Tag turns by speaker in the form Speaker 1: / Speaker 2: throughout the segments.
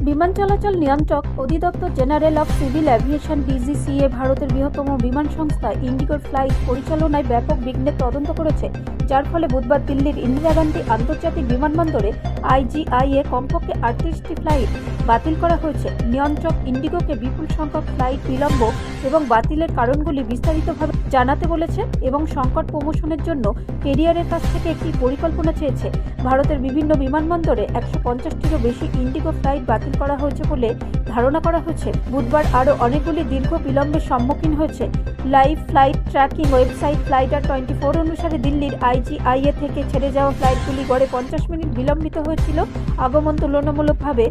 Speaker 1: বিমান চলাচল নিয়ন্ত্রক অধিদপ্তর general of civil aviation DGCA ভারতের বৃহত্তম বিমান সংস্থা ইন্ডিগোর ফ্লাইট পরিচালনায় ব্যাপক বিঘ্নের তদন্ত করেছে, যার ফলে বুধবার দিল্লির ইন্দিরা গান্ধী আন্তর্জাতিক বিমানবন্দরে আইজিআইএ কমপক্ষে 38টি ফ্লাইট বাতিল করা হয়েছে। নিয়ন্ত্রক ইন্ডিগোকে বিপুল সংখ্যক ফ্লাইট বিলম্ব এবং বাতিলের কারণগুলি বিস্তারিতভাবে জানাতে বলেছে এবং সংকট প্রশমনের জন্য কেরিয়ারের কাছ থেকে একটি পরিকল্পনা চেয়েছে। ভারতের বিভিন্ন বিমানবন্দরে 150টিরও বেশি ইন্ডিগো ফ্লাইট বাতিল করা হয়েছে বলে ধারণা করা হয়েছে। বুধবার আরও অনেকগুলি দীর্ঘ বিলম্বের সম্মুখীন হয়েছে। লাইভ ফ্লাইট ট্র্যাকিং ওয়েবসাইট ফ্লাইটার 24 অনুসারে দিল্লির আইজিআইএ থেকে ছেড়ে যাওয়া ফ্লাইটগুলি গড়ে 50 মিনিট বিলম্বিত হয়েছিল। আগমন তুলনামূলকভাবে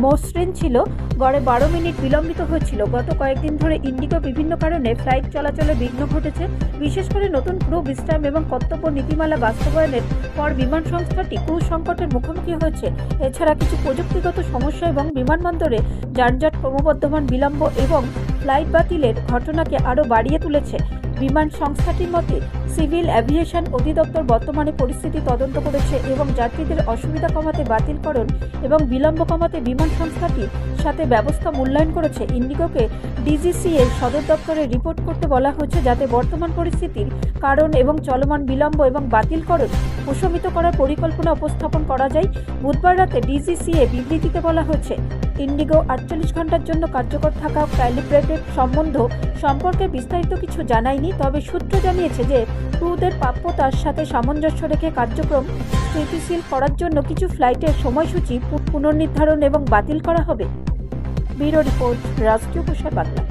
Speaker 1: মসৃণ ছিল, গড়ে 12 মিনিট বিলম্বিত হয়েছিল। গত কয়েকদিন ধরে ইন্ডিগো বিভিন্ন কারণে ফ্লাইট চলাচলে বিঘ্ন ঘটেছে, বিশেষ করে নতুন ক্রু বিশ্রাম এবং কর্তব্য নীতিমালা বাস্তবায়নের পর বিমান সংস্থাটি ক্রু সংকটের মুখোমুখি হয়েছে। এছাড়া কিছু প্রযুক্তিগত সমস্যা এবং বিমানবন্দরে যানজট ক্রমবর্ধমান বিলম্ব এবং ফ্লাইট বাতিলের ঘটনাকে আরও বাড়িয়ে তুলেছে। বিমান সংস্থাটির মতে সিভিল এভিয়েশন অধিদপ্তর বর্তমানে পরিস্থিতি তদন্ত করেছে এবং যাত্রীদের অসুবিধা কমাতে বাতিলকরণ এবং বিলম্ব কমাতে বিমান সংস্থাটির সাথে ব্যবস্থা মূল্যায়ন করেছে। ইন্ডিগোকে ডিজিসিএর সদর দপ্তরে রিপোর্ট করতে বলা হয়েছে, যাতে বর্তমান পরিস্থিতির কারণ এবং চলমান বিলম্ব এবং বাতিলকরণ প্রশমিত করার পরিকল্পনা উপস্থাপন করা যায়। বুধবার রাতে ডিজিসিএ বিবৃতিতে বলা হয়েছে, ইন্ডিগো 48 ঘন্টার জন্য কার্যকর থাকা ক্যালিব্রেটেড সম্বন্ধ সম্পর্কে বিস্তারিত কিছু জানায়নি, তবে সূত্র জানিয়েছে যে ক্রুদের প্রাপ্যতার সাথে সামঞ্জস্য রেখে কার্যক্রম স্থিতিশীল করার জন্য কিছু ফ্লাইটের সময়সূচি পুনর্নির্ধারণ এবং বাতিল করা হবে। ব্যুরো রিপোর্ট, রাষ্ট্রীয় ভাষায় বাংলা।